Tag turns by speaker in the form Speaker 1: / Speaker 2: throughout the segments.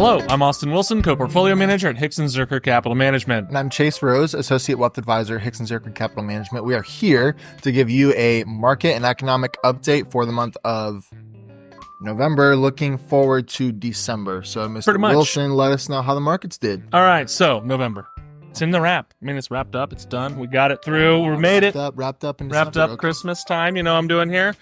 Speaker 1: Hello, I'm Austin Wilson, co-portfolio manager at Hixon Zuercher Capital Management.
Speaker 2: And I'm Chase Rose, associate wealth advisor at Hixon Zuercher Capital Management. We are here to give you a market and economic update for the month of November, looking forward to December. So, Mr. Wilson, let us know how the markets did.
Speaker 1: All right, so November. It's in the wrap. I mean, it's wrapped up. It's done. We got it through. We made it.
Speaker 2: Wrapped up in
Speaker 1: Wrapped
Speaker 2: December.
Speaker 1: up Christmas time. You know what I'm doing here.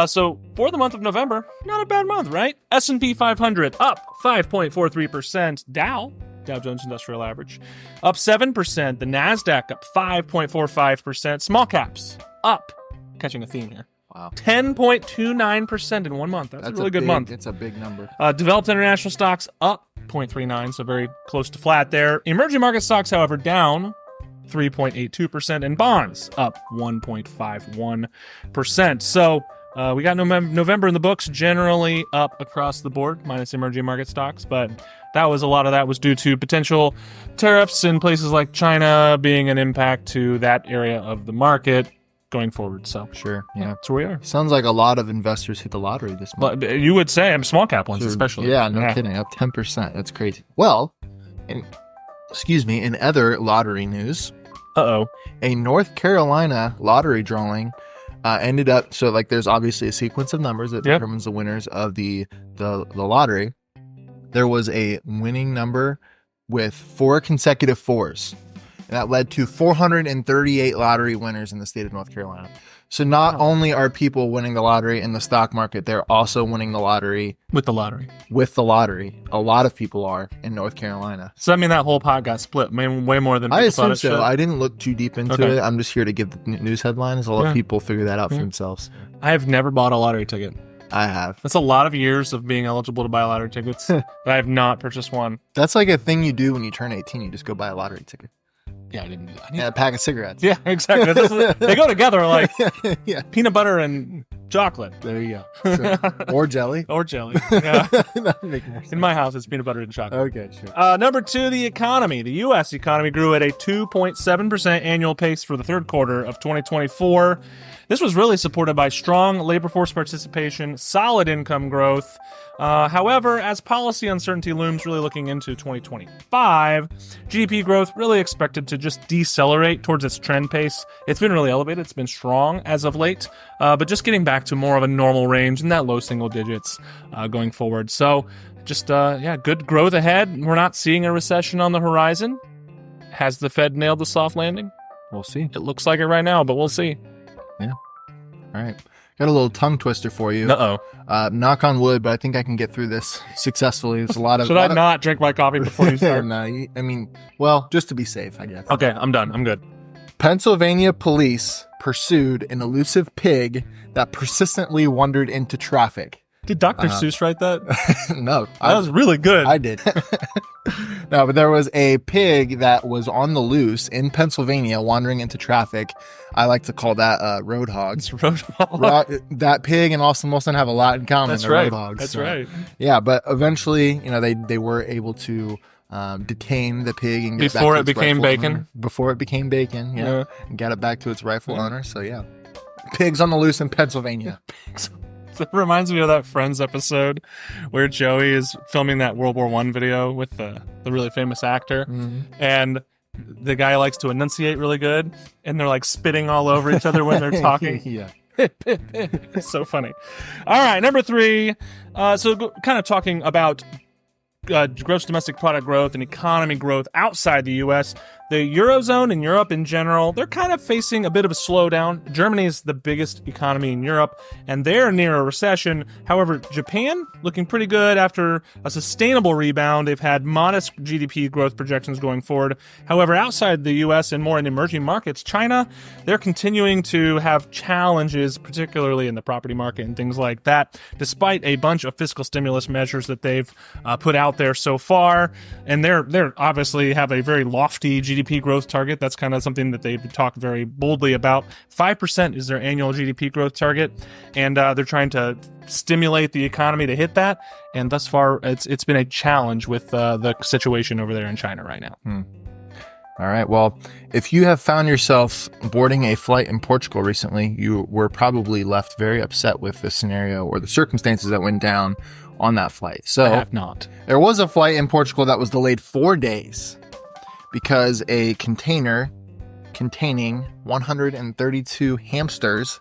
Speaker 1: So for the month of November, not a bad month, right? S&P 500 up 5.43%. Dow Jones Industrial Average up 7%. The NASDAQ up 5.45%. Small caps up, catching a theme here.
Speaker 2: Wow.
Speaker 1: 10.29% in 1 month. That's a really good month.
Speaker 2: It's a big number.
Speaker 1: Developed international stocks up 0.39, so very close to flat there. Emerging market stocks, however, down 3.82%, and bonds up 1.51%. So we got November in the books, generally up across the board, minus emerging market stocks, but a lot of that was due to potential tariffs in places like China being an impact to that area of the market going forward. So
Speaker 2: sure, yeah,
Speaker 1: that's where we are.
Speaker 2: Sounds like a lot of investors hit the lottery this month.
Speaker 1: But you would say, small cap ones, especially.
Speaker 2: Yeah, no kidding, up 10%. That's crazy. Well, in other lottery news, a North Carolina lottery drawing ended up. So, like, there's obviously a sequence of numbers that determines the winners of the lottery. There was a winning number with 4 consecutive fours. And that led to 438 lottery winners in the state of North Carolina. So not only are people winning the lottery in the stock market, they're also winning the lottery.
Speaker 1: With the lottery.
Speaker 2: A lot of people are in North Carolina.
Speaker 1: So I mean that whole pot got split way more than people
Speaker 2: I assume
Speaker 1: thought it
Speaker 2: so.
Speaker 1: should.
Speaker 2: I didn't look too deep into it. I'm just here to give the news headlines. I'll let people figure that out for themselves.
Speaker 1: I have never bought a lottery ticket.
Speaker 2: I have.
Speaker 1: That's a lot of years of being eligible to buy lottery tickets. But I have not purchased one.
Speaker 2: That's like a thing you do when you turn 18. You just go buy a lottery ticket.
Speaker 1: Yeah, I didn't do that.
Speaker 2: Yeah, a pack of cigarettes.
Speaker 1: Yeah, exactly. They go together like peanut butter and chocolate.
Speaker 2: There you go. Sure. Or jelly.
Speaker 1: Or jelly. Yeah.
Speaker 2: That would make more sense.
Speaker 1: In my house, it's peanut butter and chocolate.
Speaker 2: Okay, sure.
Speaker 1: Number 2, the economy. The U.S. economy grew at a 2.7% annual pace for the third quarter of 2024. This was really supported by strong labor force participation, solid income growth. However, as policy uncertainty looms really looking into 2025, GDP growth really expected to just decelerate towards its trend pace. It's been really elevated. It's been strong as of late, but just getting back to more of a normal range in that low single digits going forward. So just, good growth ahead. We're not seeing a recession on the horizon. Has the Fed nailed the soft landing?
Speaker 2: We'll see.
Speaker 1: It looks like it right now, but we'll see.
Speaker 2: Yeah. All right. Got a little tongue twister for you. Knock on wood, but I think I can get through this successfully. There's a lot of.
Speaker 1: Should I not drink my coffee before you start?
Speaker 2: No, I mean, well, just to be safe, I guess.
Speaker 1: Okay, I'm done. I'm good.
Speaker 2: Pennsylvania police pursued an elusive pig that persistently wandered into traffic.
Speaker 1: Did Dr. Seuss write that?
Speaker 2: No.
Speaker 1: That was really good.
Speaker 2: I did. No, but there was a pig that was on the loose in Pennsylvania wandering into traffic. I like to call that road hogs.
Speaker 1: Road hog.
Speaker 2: That pig and Austin Wilson have a lot in common.
Speaker 1: That's right.
Speaker 2: Road hogs.
Speaker 1: That's right.
Speaker 2: Yeah, but eventually, they were able to detain the pig and get
Speaker 1: before
Speaker 2: back
Speaker 1: it
Speaker 2: to its
Speaker 1: became
Speaker 2: rightful
Speaker 1: bacon.
Speaker 2: owner. Before it became bacon, and get it back to its rightful owner. So yeah, pigs on the loose in Pennsylvania.
Speaker 1: It reminds me of that Friends episode where Joey is filming that World War I video with the really famous actor, and the guy likes to enunciate really good, and they're like spitting all over each other when they're talking.
Speaker 2: Yeah.
Speaker 1: It's so funny. All right, number 3. So kind of talking about gross domestic product growth and economy growth outside the U.S. The Eurozone and Europe in general, they're kind of facing a bit of a slowdown. Germany is the biggest economy in Europe, and they're near a recession. However, Japan looking pretty good after a sustainable rebound. They've had modest GDP growth projections going forward. However, outside the U.S. and more in emerging markets, China, they're continuing to have challenges, particularly in the property market and things like that, despite a bunch of fiscal stimulus measures that they've put out there so far. And they're obviously have a very lofty GDP growth target. That's kind of something that they've talked very boldly about. 5% is their annual GDP growth target, and they're trying to stimulate the economy to hit that. And thus far, it's been a challenge with the situation over there in China right now.
Speaker 2: All right. Well, if you have found yourself boarding a flight in Portugal recently, you were probably left very upset with the scenario or the circumstances that went down on that flight. So
Speaker 1: I have not.
Speaker 2: There was a flight in Portugal that was delayed 4 days because a container containing 132 hamsters,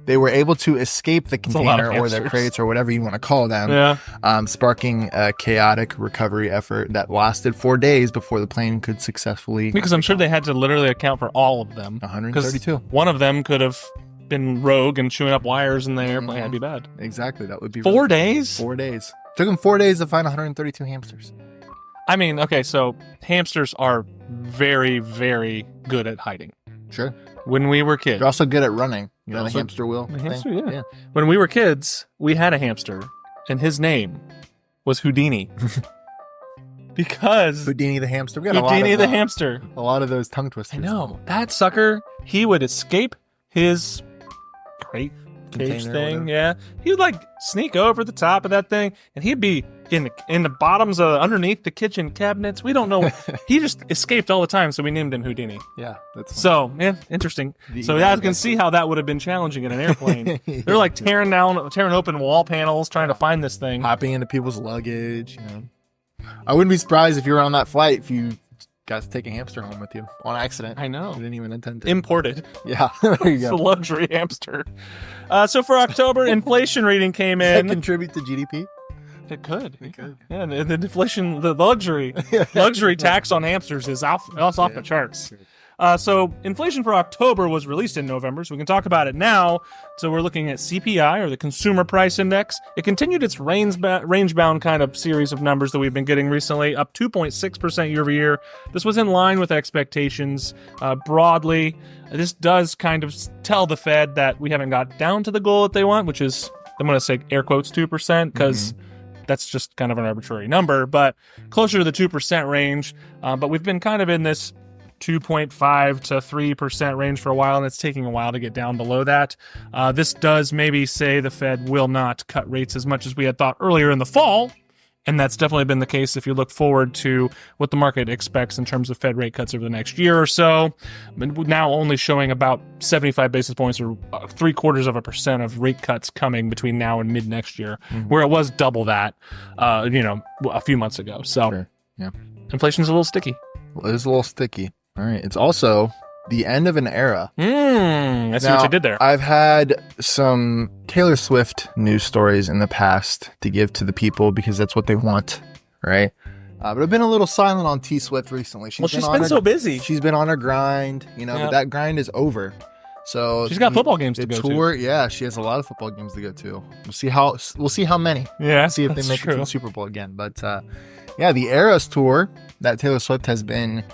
Speaker 2: they were able to escape the container or the crates or whatever you want to call them, sparking a chaotic recovery effort that lasted 4 days before the plane could successfully...
Speaker 1: Because I'm sure they had to literally account for all of them.
Speaker 2: 132.
Speaker 1: One of them could have been rogue and chewing up wires in the airplane. That'd be bad.
Speaker 2: Exactly. That would be...
Speaker 1: 4 days?
Speaker 2: 4 days. Took them 4 days to find 132 hamsters.
Speaker 1: I mean, okay, so hamsters are very, very good at hiding.
Speaker 2: Sure.
Speaker 1: When we were kids...
Speaker 2: They're also good at running. You know the hamster wheel thing?
Speaker 1: Hamster, yeah. When we were kids, we had a hamster, and his name was Houdini. Because...
Speaker 2: Houdini the hamster. We got
Speaker 1: Houdini the hamster.
Speaker 2: A lot of those tongue twisters.
Speaker 1: I know. That sucker, he would escape his crate cage thing. Yeah. He would like sneak over the top of that thing, and he'd be in the bottoms of underneath the kitchen cabinets. We don't know. He just escaped all the time, so we named him Houdini.
Speaker 2: Yeah, that's funny.
Speaker 1: So yeah, interesting. So yeah, you can see how that would have been challenging in an airplane. They're like tearing open wall panels trying to find this thing,
Speaker 2: hopping into people's luggage. You know, I wouldn't be surprised if you were on that flight if you got to take a hamster home with you on accident.
Speaker 1: I know.
Speaker 2: You didn't even intend to.
Speaker 1: Imported.
Speaker 2: Yeah, there you go.
Speaker 1: It's a luxury hamster. So for October, inflation reading came in.
Speaker 2: Does that contribute to GDP?
Speaker 1: It could.
Speaker 2: It could.
Speaker 1: Yeah, and the inflation, the luxury tax on hamsters is off the charts. So inflation for October was released in November, so we can talk about it now. So we're looking at CPI, or the Consumer Price Index. It continued its range-bound kind of series of numbers that we've been getting recently, up 2.6% year over year. This was in line with expectations broadly. This does kind of tell the Fed that we haven't got down to the goal that they want, which is, I'm going to say air quotes 2%, because that's just kind of an arbitrary number, but closer to the 2% range. But we've been kind of in this 2.5 to 3% range for a while, and it's taking a while to get down below that. This does maybe say the Fed will not cut rates as much as we had thought earlier in the fall, and that's definitely been the case if you look forward to what the market expects in terms of Fed rate cuts over the next year or so. Now only showing about 75 basis points, or 0.75% of rate cuts coming between now and mid next year, where it was double that, a few months ago. So,
Speaker 2: sure. Yeah,
Speaker 1: inflation's a little sticky.
Speaker 2: Well, it is a little sticky. All right. It's also the end of an era.
Speaker 1: I see what you did there.
Speaker 2: I've had some Taylor Swift news stories in the past to give to the people because that's what they want, right? But I've been a little silent on T Swift recently.
Speaker 1: She's been so busy.
Speaker 2: She's been on her grind, but that grind is over. So
Speaker 1: she's got football games to go to.
Speaker 2: Yeah, she has a lot of football games to go to. We'll see how many.
Speaker 1: Yeah,
Speaker 2: see if they make it to the Super Bowl again. But the Eras tour that Taylor Swift has been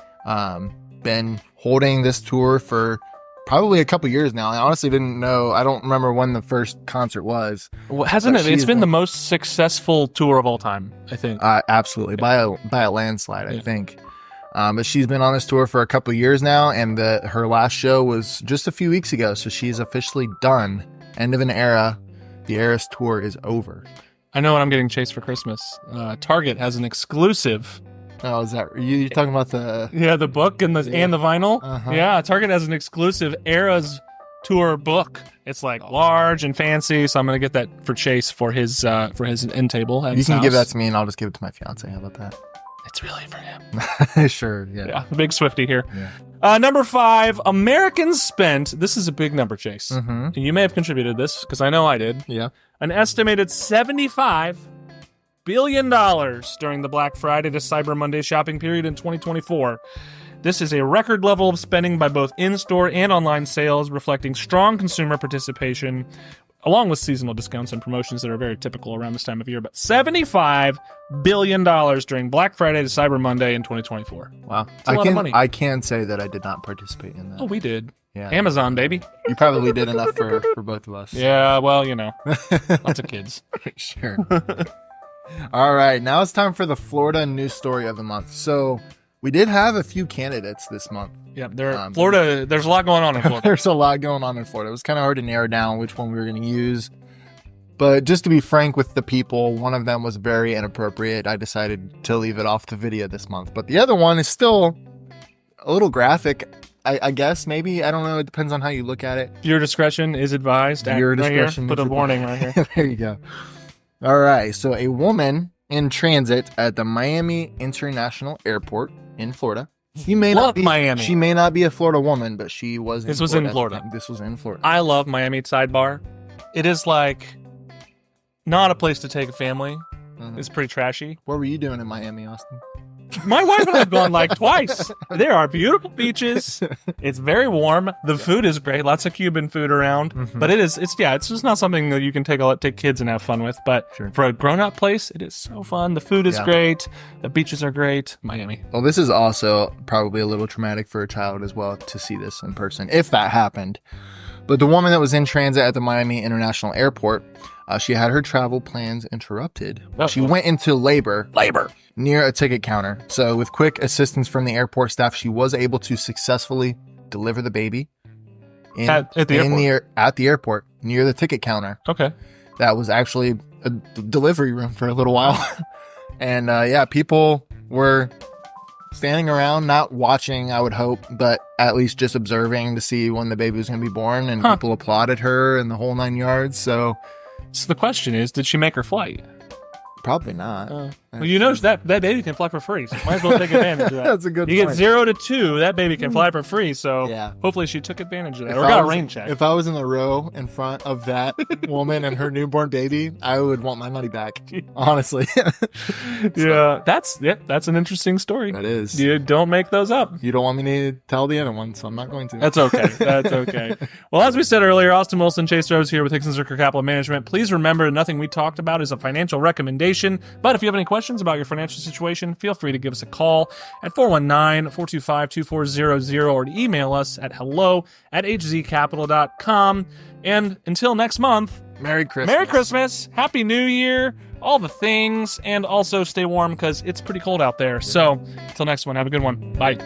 Speaker 2: holding this tour for probably a couple years now. I honestly didn't know. I don't remember when the first concert was.
Speaker 1: Well, hasn't it? It's been the most successful tour of all time, I think.
Speaker 2: Absolutely, by a landslide, I think. But she's been on this tour for a couple years now, and her last show was just a few weeks ago. So she's officially done. End of an era. The Eras tour is over.
Speaker 1: I know what I'm getting chased for Christmas. Target has an exclusive.
Speaker 2: Oh, is that you talking about
Speaker 1: the book and the vinyl?
Speaker 2: Uh-huh.
Speaker 1: Yeah, Target has an exclusive Eras tour book. It's like large and fancy, so I'm gonna get that for Chase for his end table.
Speaker 2: You can give that to me, and I'll just give it to my fiance. How about that?
Speaker 1: It's really for him.
Speaker 2: Sure. Yeah.
Speaker 1: Big Swiftie here.
Speaker 2: Yeah.
Speaker 1: Number 5, Americans spent. This is a big number, Chase.
Speaker 2: Mm-hmm.
Speaker 1: You may have contributed this because I know I did.
Speaker 2: Yeah.
Speaker 1: An estimated $75 billion during the Black Friday to Cyber Monday shopping period in 2024. This is a record level of spending by both in-store and online sales, reflecting strong consumer participation, along with seasonal discounts and promotions that are very typical around this time of year. But $75 billion during Black Friday to Cyber Monday in 2024.
Speaker 2: Wow.
Speaker 1: That's a lot of money.
Speaker 2: I can say that I did not participate in that.
Speaker 1: Oh, we did.
Speaker 2: Yeah.
Speaker 1: Amazon, baby.
Speaker 2: You probably did enough for both of us.
Speaker 1: Yeah, well, lots of kids.
Speaker 2: Sure. All right, now it's time for the Florida news story of the month. So we did have a few candidates this month.
Speaker 1: Yeah, Florida. There's a lot going on in Florida.
Speaker 2: There's a lot going on in Florida. It was kind of hard to narrow down which one we were going to use. But just to be frank with the people, one of them was very inappropriate. I decided to leave it off the video this month. But the other one is still a little graphic, I guess. Maybe, I don't know. It depends on how you look at it.
Speaker 1: Your discretion is advised.
Speaker 2: Your
Speaker 1: right
Speaker 2: discretion.
Speaker 1: Here. Put a warning right here.
Speaker 2: There you go. All right. So a woman in transit at the Miami International Airport in Florida. She may not be
Speaker 1: Miami.
Speaker 2: She may not be a Florida woman, but she was.
Speaker 1: This was in Florida.
Speaker 2: This was in Florida.
Speaker 1: I love Miami sidebar. It is like not a place to take a family.
Speaker 2: Mhm.
Speaker 1: It's pretty trashy.
Speaker 2: What were you doing in Miami, Austin?
Speaker 1: My wife and I have gone like twice. There are beautiful beaches. It's very warm. The food is great. Lots of Cuban food around.
Speaker 2: Mhm.
Speaker 1: But it's just not something that you can take kids and have fun with. But
Speaker 2: Sure.
Speaker 1: for a grown-up place, it is so fun. The food is great. The beaches are great. Miami.
Speaker 2: Well, this is also probably a little traumatic for a child as well to see this in person, if that happened. But the woman that was in transit at the Miami International Airport, she had her travel plans interrupted.
Speaker 1: Uh-oh.
Speaker 2: She went into labor near a ticket counter. So with quick assistance from the airport staff, she was able to successfully deliver the baby
Speaker 1: At the
Speaker 2: airport near the ticket counter.
Speaker 1: Okay.
Speaker 2: That was actually a delivery room for a little while. And people were standing around, not watching, I would hope, but at least just observing to see when the baby was going to be born. And people applauded her and the whole 9 yards. So
Speaker 1: the question is, did she make her flight?
Speaker 2: probably not.
Speaker 1: Well, you know that baby can fly for free, so might as well take advantage of that.
Speaker 2: That's a good
Speaker 1: You
Speaker 2: point.
Speaker 1: get 0 to 2, that baby can fly for free, so
Speaker 2: Yeah.
Speaker 1: hopefully she took advantage of that.
Speaker 2: If
Speaker 1: Or
Speaker 2: I
Speaker 1: got a
Speaker 2: was-
Speaker 1: rain check.
Speaker 2: If I was in the row in front of that woman and her newborn baby, I would want my money back. Honestly.
Speaker 1: Yeah, that's an interesting story.
Speaker 2: That is.
Speaker 1: You don't make those up.
Speaker 2: You don't want me to tell the other one, so I'm not going to.
Speaker 1: That's okay. That's okay. Well, as we said earlier, Austin Wilson, Chase Rose here with Hixon Zuercher Capital Management. Please remember, nothing we talked about is a financial recommendation. But if you have any questions about your financial situation, feel free to give us a call at 419-425-2400 or to email us at hello@hzcapital.com. And until next month,
Speaker 2: Merry Christmas.
Speaker 1: Merry Christmas, Happy New Year, all the things, and also stay warm because it's pretty cold out there. So until next one, have a good one. Bye.